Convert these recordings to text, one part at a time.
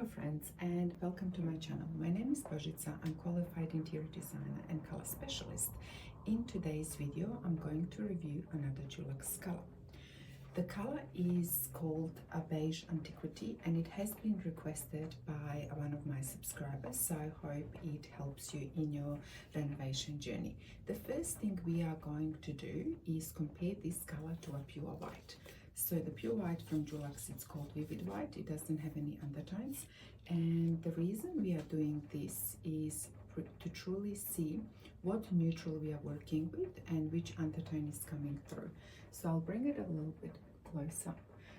Hello friends and welcome to my channel. My name is Božica. I'm qualified interior designer and color specialist. In today's video I'm going to review another Dulux color. The color is called a Beige Antiquity and it has been requested by one of my subscribers, so I hope it helps you in your renovation journey. The first thing we are going to do is compare this color to a pure white. So the pure white from Dulux, it's called vivid white. It doesn't have any undertones, and the reason we are doing this is to truly see what neutral we are working with and which undertone is coming through. So I'll bring it a little bit closer.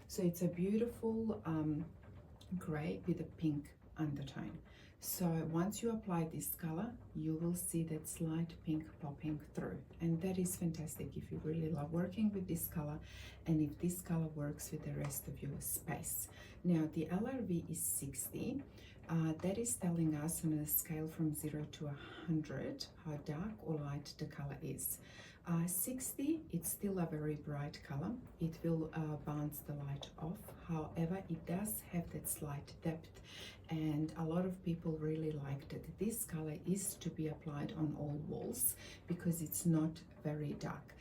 So it's a beautiful gray with a pink undertone. So once you apply this color, you will see that slight pink popping through, and that is fantastic if you really love working with this color and if this color works with the rest of your space. Now the LRV is 60. That is telling us on a scale from 0 to 100 how dark or light the color is. 60, it's still a very bright color. It will bounce the light off. However, it does have that slight depth, and a lot of people really like that this color is to be applied on all walls because it's not very dark.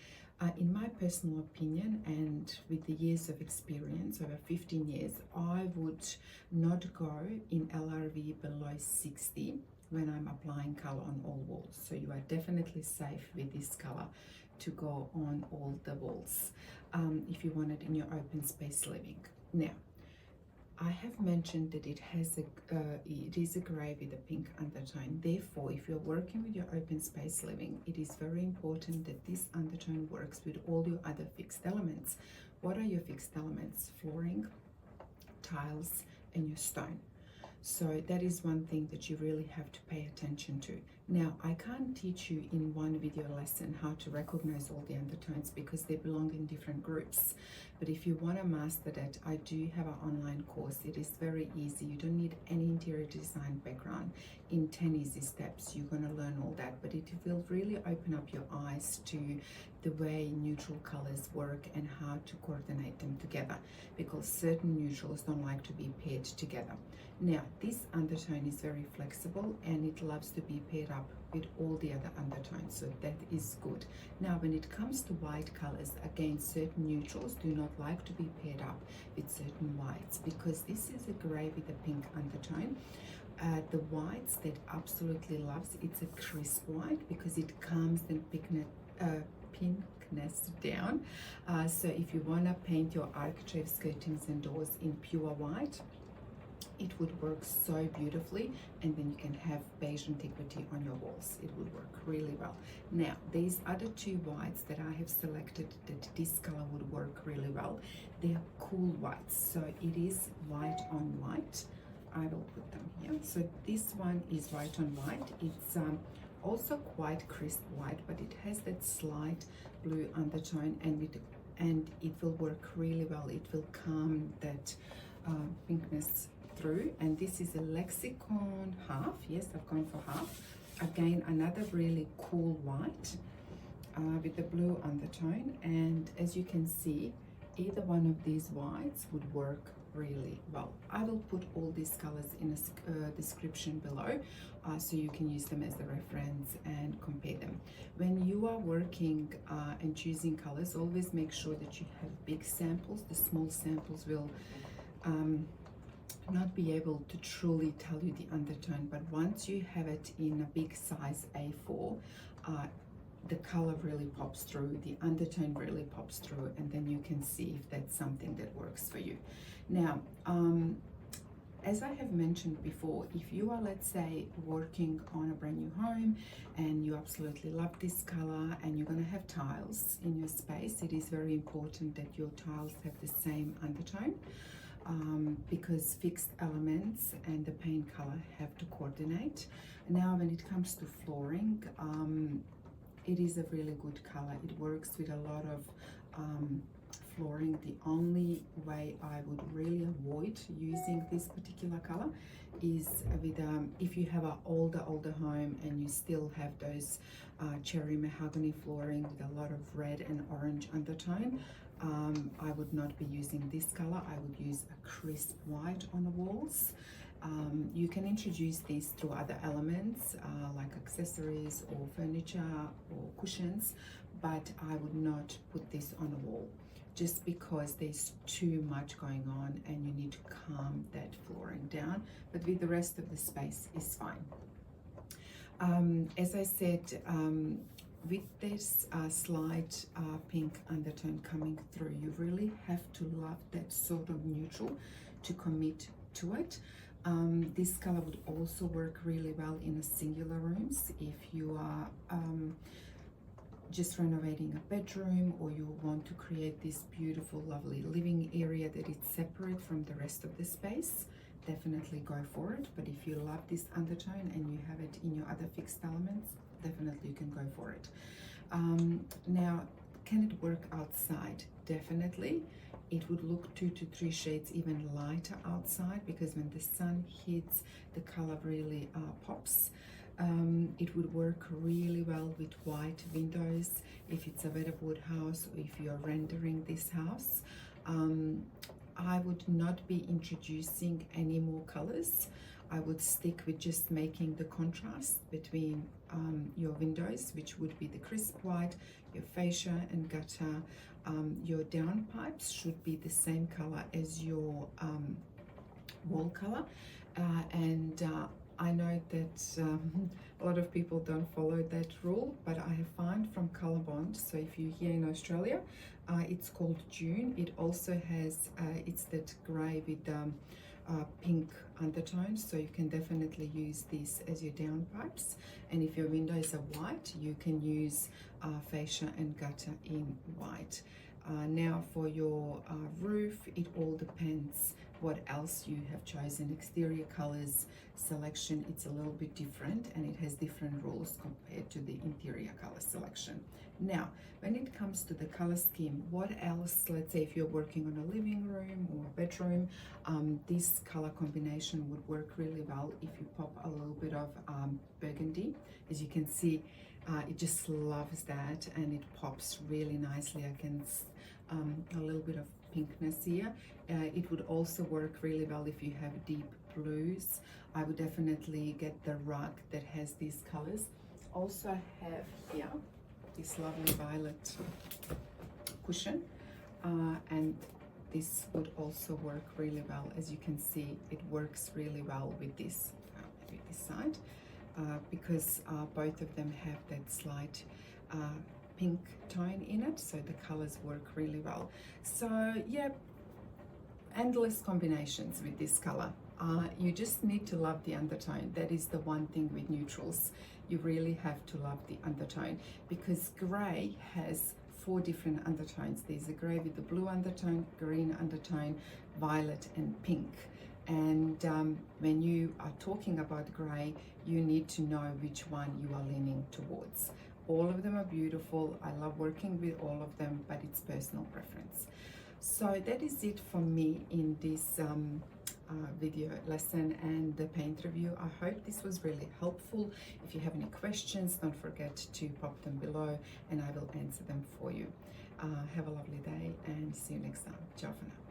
In my personal opinion, and with the years of experience, over 15 years, I would not go in LRV below 60 when I'm applying color on all walls. So you are definitely safe with this color to go on all the walls if you want it in your open space living. Now, I have mentioned that it is a gray with a pink undertone. Therefore, if you're working with your open space living, it is very important that this undertone works with all your other fixed elements. What are your fixed elements? Flooring, tiles, and your stone. So that is one thing that you really have to pay attention to. Now, I can't teach you in one video lesson how to recognize all the undertones because they belong in different groups. But if you want to master that, I do have an online course. It is very easy. You don't need any interior design background. In 10 easy steps, you're going to learn all that. But it will really open up your eyes to the way neutral colors work and how to coordinate them together, because certain neutrals don't like to be paired together. Now, this undertone is very flexible and it loves to be paired up with all the other undertones, so that is good. Now, when it comes to white colors, again, certain neutrals do not like to be paired up with certain whites because this is a gray with a pink undertone. The whites that absolutely loves, it's a crisp white because it calms the pinkness down. So if you want to paint your architrave skirtings and doors in pure white, it would work so beautifully, and then you can have Beige Antiquity on your walls. It would work really well. Now, these other two whites that I have selected that this color would work really well, they are cool whites. So it is white on white. I will put them here. So this one is white on white. It's also quite crisp white, but it has that slight blue undertone, and it will work really well. It will calm that pinkness through. And this is a Lexicon half. Yes, I've gone for half. Again, another really cool white with the blue undertone, and as you can see, either one of these whites would work really well. I will put all these colors in a description below so you can use them as a reference and compare them. When you are working and choosing colors, always make sure that you have big samples. The small samples will not be able to truly tell you the undertone, but once you have it in a big size A4, the color really pops through, the undertone really pops through, and then you can see if that's something that works for you. Now, as I have mentioned before, if you are, let's say, working on a brand new home and you absolutely love this color and you're going to have tiles in your space, it is very important that your tiles have the same undertone. Because fixed elements and the paint color have to coordinate. Now, when it comes to flooring, it is a really good color. It works with a lot of flooring. The only way I would really avoid using this particular color is with if you have an older home and you still have those cherry mahogany flooring with a lot of red and orange undertone. I would not be using this color. I would use a crisp white on the walls. You can introduce these through other elements like accessories or furniture or cushions, but I would not put this on a wall just because there's too much going on and you need to calm that flooring down, but with the rest of the space is fine. As I said, with this slight pink undertone coming through, you really have to love that sort of neutral to commit to it. This color would also work really well in a singular rooms if you are just renovating a bedroom, or you want to create this beautiful, lovely living area that is separate from the rest of the space. Definitely go for it. But if you love this undertone and you have it in your other fixed elements, definitely you can go for it. Now, can it work outside? Definitely. It would look 2 to 3 shades even lighter outside, because when the sun hits, the color really pops. It would work really well with white windows if it's a weatherboard house, or if you're rendering this house. I would not be introducing any more colors. I would stick with just making the contrast between your windows, which would be the crisp white, your fascia and gutter. Your downpipes should be the same color as your wall color. I know that a lot of people don't follow that rule, but I have found from Colorbond, so if you're here in Australia, it's called June. It also has, it's that grey with pink undertones, so you can definitely use this as your downpipes. And if your windows are white, you can use fascia and gutter in white. Now for your roof, it all depends what else you have chosen. Exterior colors selection, it's a little bit different, and it has different rules compared to the interior color selection. Now, when it comes to the color scheme, what else, let's say if you're working on a living room or a bedroom, this color combination would work really well if you pop a little bit of burgundy. As you can see, it just loves that, and it pops really nicely. I can a little bit of pinkness here. It would also work really well if you have deep blues. I would definitely get the rug that has these colors. Also have here this lovely violet cushion, and this would also work really well. As you can see, it works really well with this, maybe this side, because both of them have that slight pink tone in it, so the colors work really well. So yeah, endless combinations with this color. You just need to love the undertone. That is the one thing with neutrals. You really have to love the undertone, because grey has 4 different undertones. There's a grey with the blue undertone, green undertone, violet and pink. And when you are talking about grey, you need to know which one you are leaning towards. All of them are beautiful. I love working with all of them, but it's personal preference. So that is it for me in this video lesson and the paint review. I hope this was really helpful. If you have any questions, don't forget to pop them below and I will answer them for you. Have a lovely day and see you next time. Ciao for now.